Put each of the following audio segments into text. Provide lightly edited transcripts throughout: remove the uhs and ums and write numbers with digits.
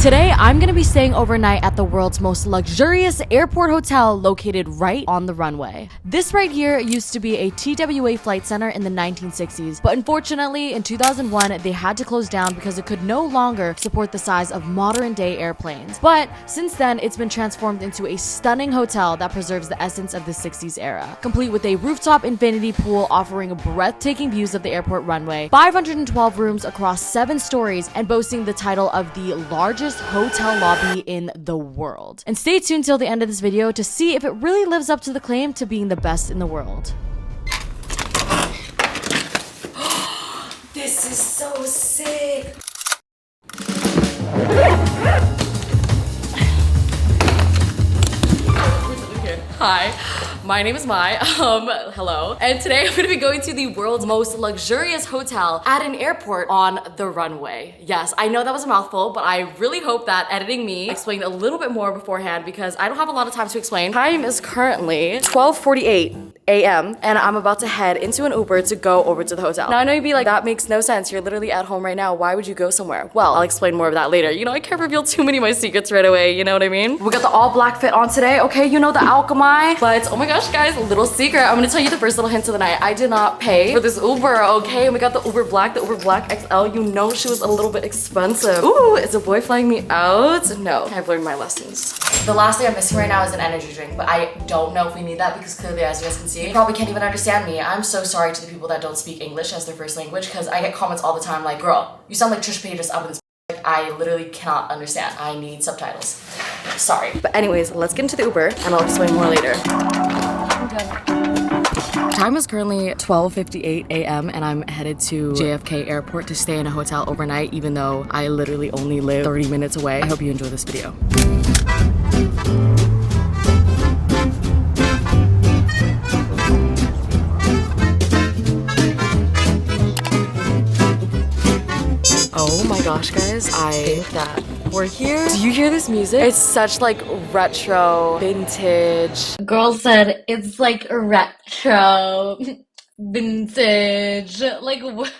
Today, I'm gonna be staying overnight at the world's most luxurious airport hotel located right on the runway. This right here used to be a TWA flight center in the 1960s, but unfortunately in 2001, they had to close down because it could no longer support the size of modern day airplanes. But since then, it's been transformed into a stunning hotel that preserves the essence of the 60s era, complete with a rooftop infinity pool offering breathtaking views of the airport runway, 512 rooms across 7 stories, and boasting the title of the largest hotel lobby in the world. And stay tuned till the end of this video to see if it really lives up to the claim to being the best in the world. This is so sick. Hi, my name is Mai. Hello. And today I'm gonna be going to the world's most luxurious hotel at an airport on the runway. Yes, I know that was a mouthful, but I really hope that editing me explained a little bit more beforehand because I don't have a lot of time to explain. Time is currently 12:48 a.m. and I'm about to head into an Uber to go over to the hotel. Now I know you'd be like, that makes no sense. You're literally at home right now. Why would you go somewhere? Well, I'll explain more of that later. You know, I can't reveal too many of my secrets right away. You know what I mean? We got the all black fit on today. Okay, you know the alchemy. But oh my gosh, guys, a little secret. I'm gonna tell you the first little hint of the night. I did not pay for this Uber, okay? And we got the Uber Black XL. You know she was a little bit expensive. Ooh, is a boy flying me out? No, I've learned my lessons. The last thing I'm missing right now is an energy drink, but I don't know if we need that because clearly, as you guys can see, you probably can't even understand me. I'm so sorry to the people that don't speak English as their first language because I get comments all the time like, girl, you sound like Trish Paytas up in this. I literally cannot understand. I need subtitles. Sorry. But anyways, let's get into the Uber and I'll explain more later. Time is currently 12:58 a.m. and I'm headed to JFK Airport to stay in a hotel overnight even though I literally only live 30 minutes away. I hope you enjoy this video. Oh my gosh, guys, I think that we're here. Do you hear this music? It's such like retro, vintage. Girl said it's like retro, vintage, like what?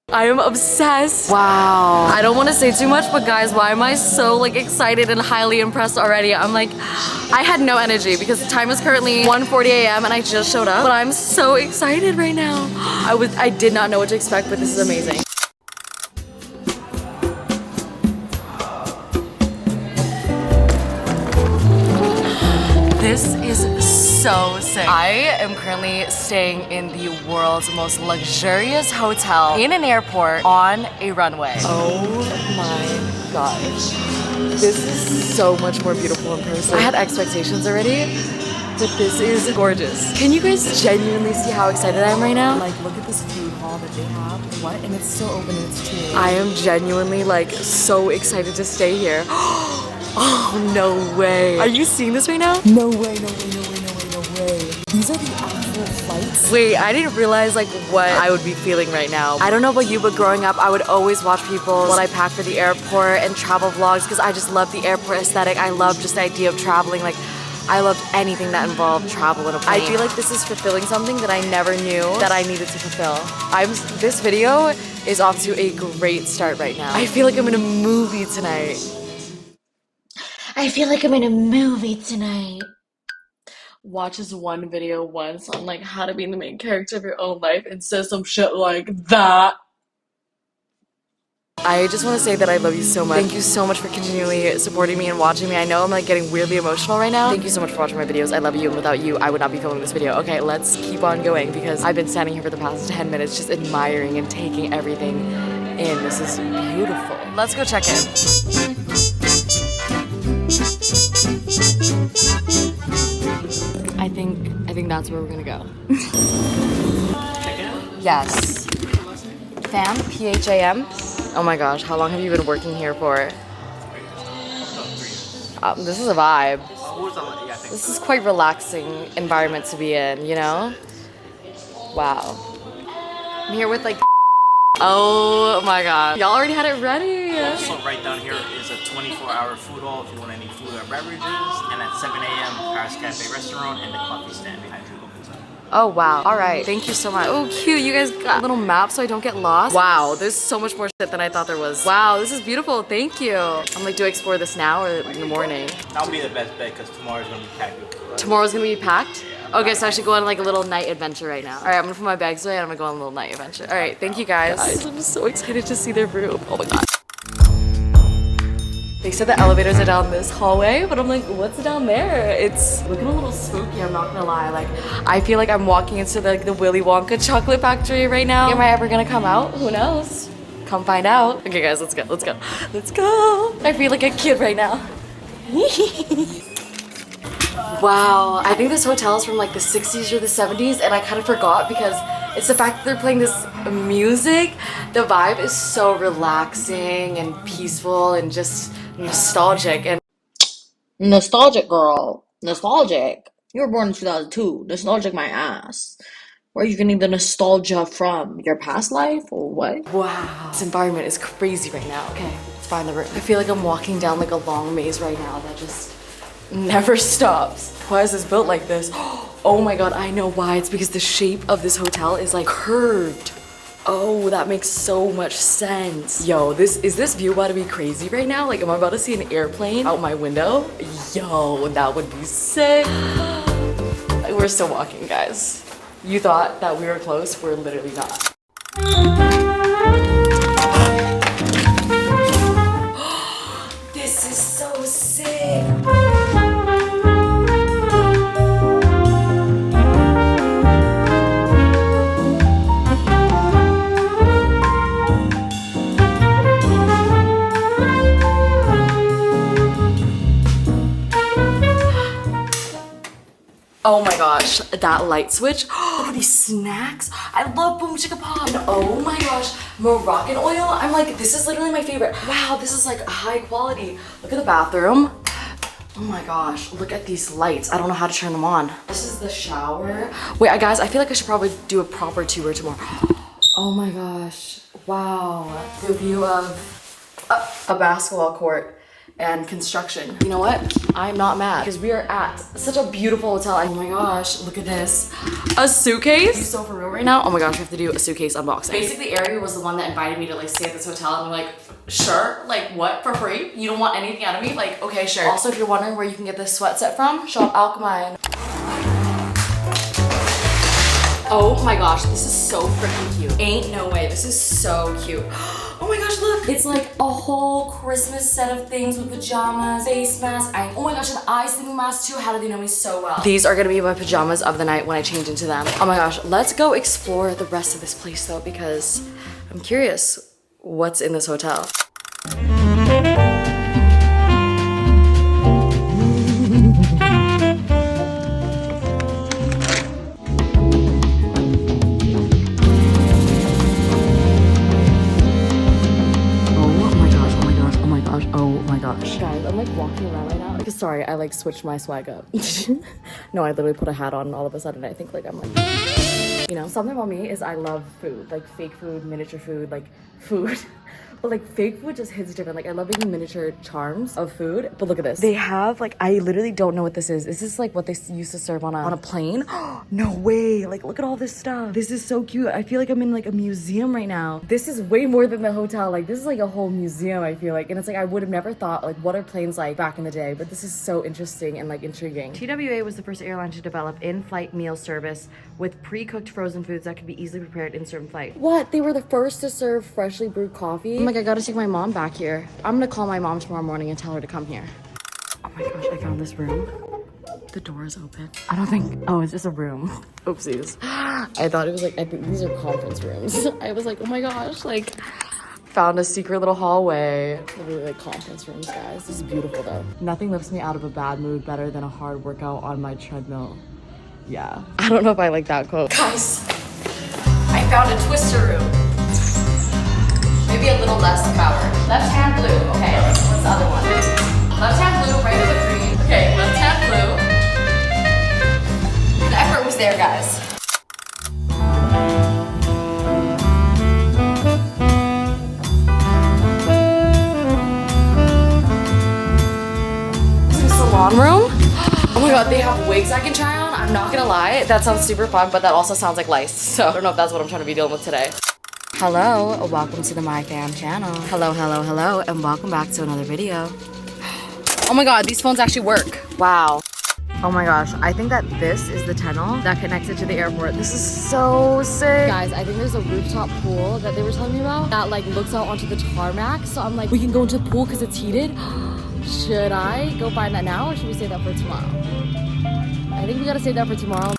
I am obsessed. Wow. I don't want to say too much, but guys, why am I so like excited and highly impressed already? I'm like, I had no energy because the time is currently 1:40 a.m. and I just showed up, but I'm so excited right now. I did not know what to expect, but this is amazing. This is so sick. I am currently staying in the world's most luxurious hotel in an airport on a runway. Oh my gosh. This is so much more beautiful in person. I had expectations already, but this is gorgeous. Can you guys genuinely see how excited I am right now? Like, look at this food hall that they have. What? And it's still open and it's 2 a.m. I am genuinely like so excited to stay here. Oh, no way. Are you seeing this right now? No way, no way, no way, no way, no way. These are the actual flights? Wait, I didn't realize like what I would be feeling right now. I don't know about you, but growing up, I would always watch people what I pack for the airport and travel vlogs because I just love the airport aesthetic. I love just the idea of traveling. Like, I loved anything that involved travel in a plane. I feel like this is fulfilling something that I never knew that I needed to fulfill. This video is off to a great start right now. I feel like I'm in a movie tonight. I feel like I'm in a movie tonight. Watch this one video once on like how to be the main character of your own life and says some shit like that. I just want to say that I love you so much. Thank you so much for continually supporting me and watching me. I know I'm like getting weirdly emotional right now. Thank you so much for watching my videos. I love you, and without you, I would not be filming this video. Okay, let's keep on going because I've been standing here for the past 10 minutes just admiring and taking everything in. This is beautiful. Let's go check in. I think that's where we're gonna go. Yes. Pham, P-H-A-M. Oh my gosh, how long have you been working here for? This is a vibe. This is quite relaxing environment to be in, you know? Wow. I'm here with like oh my god. Y'all already had it ready. Also, right down here is a 24-hour food hall if you want any food or beverages. And at 7 a.m., Paris Cafe restaurant and the coffee stand behind you. Oh, wow. All right. Thank you so much. Oh, cute. You guys got a little map so I don't get lost. Wow. There's so much more shit than I thought there was. Wow. This is beautiful. Thank you. I'm like, do I explore this now or in the morning? That'll be the best bet because tomorrow's gonna be packed. Tomorrow's gonna be packed? Okay, so I should go on like a little night adventure right now. All right, I'm gonna put my bags away and I'm gonna go on a little night adventure. All right, thank you guys. I'm so excited to see their room. Oh my God. They said the elevators are down this hallway, but I'm like, what's down there? It's looking a little spooky, I'm not gonna lie. Like, I feel like I'm walking into the Willy Wonka chocolate factory right now. Am I ever gonna come out? Who knows? Come find out. Okay guys, let's go, let's go. Let's go. I feel like a kid right now. Wow, I think this hotel is from like the 60s or the 70s and I kind of forgot because it's the fact that they're playing this music. The vibe is so relaxing and peaceful and just nostalgic and Nostalgic, girl. Nostalgic. You were born in 2002. Nostalgic my ass. Where are you getting the nostalgia from? Your past life or what? wow. This environment is crazy right now. Okay, let's find the room. I feel like I'm walking down like a long maze right now that just never stops. Why is this built like this? Oh my God, I know why. It's because the shape of this hotel is like curved. Oh, that makes so much sense. Yo, is this view about to be crazy right now? Like, am I about to see an airplane out my window? Yo, that would be sick. We're still walking, guys. You thought that we were close, we're literally not. This is so sick. Oh my gosh, that light switch. Look at these snacks. I love Boom Chicka Pop. And oh my gosh, Moroccan oil. I'm like, this is literally my favorite. Wow, this is like high quality. Look at the bathroom. Oh my gosh, look at these lights. I don't know how to turn them on. This is the shower. Wait, guys, I feel like I should probably do a proper tour tomorrow. Oh my gosh, wow. The view of a basketball court and construction. You know what? I'm not mad because we are at such a beautiful hotel. Oh my gosh, look at this. A suitcase? Are you so for real right now? Oh my gosh, we have to do a suitcase unboxing. Basically, Ari was the one that invited me to like stay at this hotel and I'm like, sure, like what, for free? You don't want anything out of me? Like, okay, sure. Also, if you're wondering where you can get this sweat set from, shop Alchemine. Oh my gosh, this is so freaking cute. Ain't no way, this is so cute. Oh my gosh, look. It's like a whole Christmas set of things with pajamas, face mask. Oh my gosh, an eye sleeping mask too. How do they know me so well? These are gonna be my pajamas of the night when I change into them. Oh my gosh, let's go explore the rest of this place though because I'm curious what's in this hotel. Guys, I'm like walking around right now. Like, sorry, I like switched my swag up. No, I literally put a hat on and all of a sudden I think like I'm like, you know, something about me is I love food, like fake food, miniature food, like food. But like fake food just hits different. Like I love making miniature charms of food. But look at this. They have like, I literally don't know what this is. Is this like what they used to serve on a plane? No way. Like look at all this stuff. This is so cute. I feel like I'm in like a museum right now. This is way more than the hotel. Like this is like a whole museum, I feel like. And it's like, I would have never thought like what are planes like back in the day. But this is so interesting and like intriguing. TWA was the first airline to develop in-flight meal service with pre-cooked frozen foods that could be easily prepared in certain flight. What? They were the first to serve freshly brewed coffee? I'm like, I gotta take my mom back here. I'm gonna call my mom tomorrow morning and tell her to come here. Oh my gosh, I found this room. The door is open. I don't think, oh, it's just a room. Oopsies. I thought it was like, I think these are conference rooms. I was like, oh my gosh, like, found a secret little hallway. Literally like conference rooms, guys. This is beautiful though. Nothing lifts me out of a bad mood better than a hard workout on my treadmill. Yeah. I don't know if I like that quote. Guys, I found a twister room. Maybe a little less power. Left hand blue. Okay, what's the other one? Left hand blue, right foot green. Okay, left hand blue. The effort was there, guys. Some salon room. Oh my god, they have wigs I can try on. I'm not gonna lie, that sounds super fun, but that also sounds like lice. So I don't know if that's what I'm trying to be dealing with today. Hello, welcome to the Pham channel. Hello, hello, hello, and welcome back to another video. Oh my god, these phones actually work. Wow. Oh my gosh, I think that this is the tunnel that connected to the airport. This is so sick. Guys, I think there's a rooftop pool that they were telling me about that like looks out onto the tarmac. So I'm like, we can go into the pool because it's heated. Should I go find that now or should we save that for tomorrow? I think we gotta save that for tomorrow.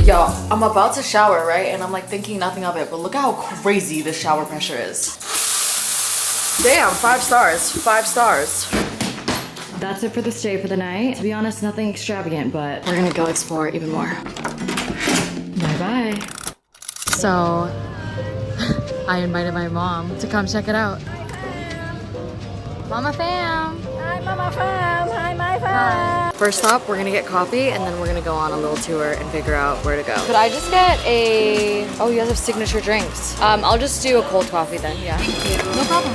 Yo, I'm about to shower, right? And I'm like thinking nothing of it, but look at how crazy the shower pressure is. Damn, 5 stars, 5 stars. That's it for the stay for the night. To be honest, nothing extravagant, but we're gonna go explore even more. Bye-bye. So, I invited my mom to come check it out. Mama Pham. Hi, Mama Pham. Hi, my Pham. First stop, we're gonna get coffee and then we're gonna go on a little tour and figure out where to go. Could I just get a, oh, you guys have signature drinks. I'll just do a cold coffee then, yeah. No problem.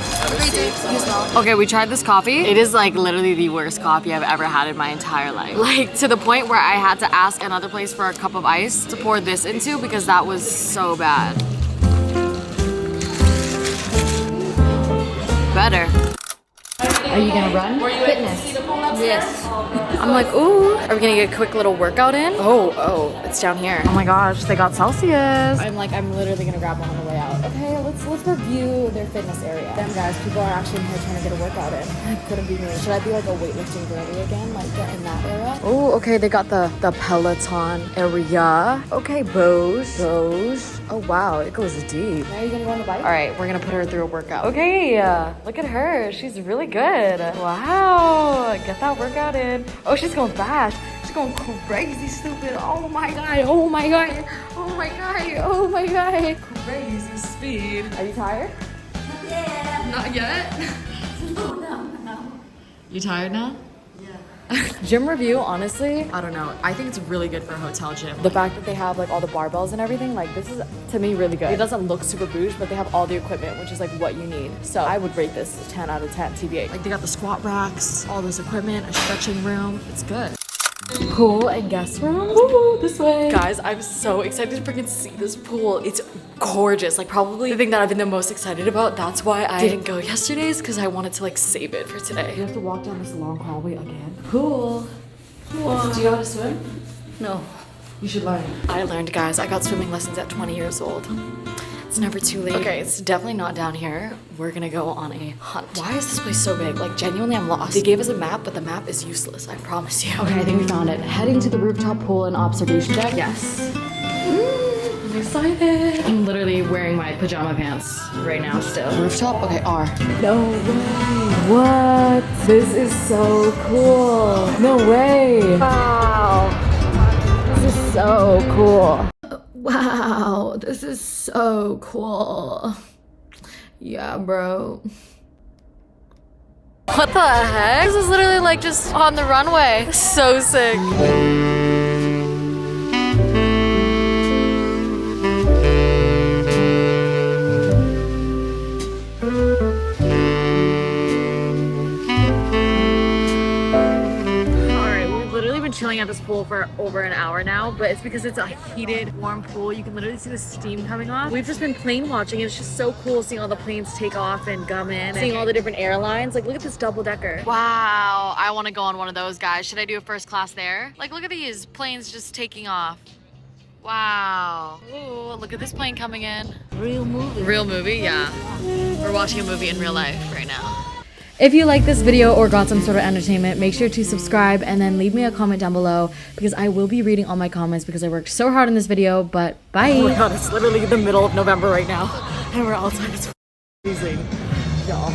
Okay, we tried this coffee. It is like literally the worst coffee I've ever had in my entire life. Like to the point where I had to ask another place for a cup of ice to pour this into because that was so bad. Better. Are you gonna run? Fitness. Yes. I'm like, ooh. Are we gonna get a quick little workout in? Oh, it's down here. Oh my gosh, they got Celsius. I'm literally gonna grab one on the way out. Okay, let's review their fitness area. Damn guys, people are actually in here trying to get a workout in. It couldn't be me. Should I be like a weightlifting girly again? Like get in that era? Oh, okay, they got the Peloton area. Okay, Bose. Oh wow, it goes deep. Now you're gonna go on the bike? All right, we're gonna put her through a workout. Okay, look at her. She's really good. Wow, get that workout in. Oh, she's going fast. She's going crazy stupid. Oh my god, oh my god, oh my god, oh my god. Crazy speed. Are you tired? Yeah. Not yet? No. You tired now? Gym review, honestly, I don't know. I think it's really good for a hotel gym. The fact that they have like all the barbells and everything, like this is to me really good. It doesn't look super bougie, but they have all the equipment, which is like what you need. So I would rate this 10 out of 10 TBH. Like they got the squat racks, all this equipment, a stretching room. It's good. Pool and guest room. Ooh, this way. Guys, I'm so excited to freaking see this pool. It's gorgeous. Like probably the thing that I've been the most excited about. That's why I didn't go yesterday's because I wanted to like save it for today. You have to walk down this long hallway again. Pool. Wow. Do you know how to swim? No. You should learn. I learned, guys. I got swimming lessons at 20 years old. It's never too late. Okay, it's definitely not down here. We're gonna go on a hunt. Why is this place so big? Like genuinely, I'm lost. They gave us a map, but the map is useless. I promise you. Okay, I think we found it. Heading to the rooftop pool and observation deck. Yes. I'm excited. I'm literally wearing my pajama pants right now still. Rooftop? Okay, R. No way. What? This is so cool. No way. Wow. This is so cool. Wow, this is so cool. Yeah, bro. What the heck? This is literally like just on the runway. So sick. Chilling at this pool for over an hour now, but it's because it's a heated, warm pool. You can literally see the steam coming off. We've just been plane watching. It's just so cool seeing all the planes take off and come in, seeing all the different airlines. Like, look at this double decker. Wow, I want to go on one of those, guys. Should I do a first class there? Like, look at these planes just taking off. Wow. Ooh, look at this plane coming in. Real movie. Real movie, yeah. We're watching a movie in real life right now. If you like this video or got some sort of entertainment, make sure to subscribe and then leave me a comment down below because I will be reading all my comments because I worked so hard on this video, but bye. Oh my god, it's literally the middle of November right now and we're outside. It's freezing, y'all.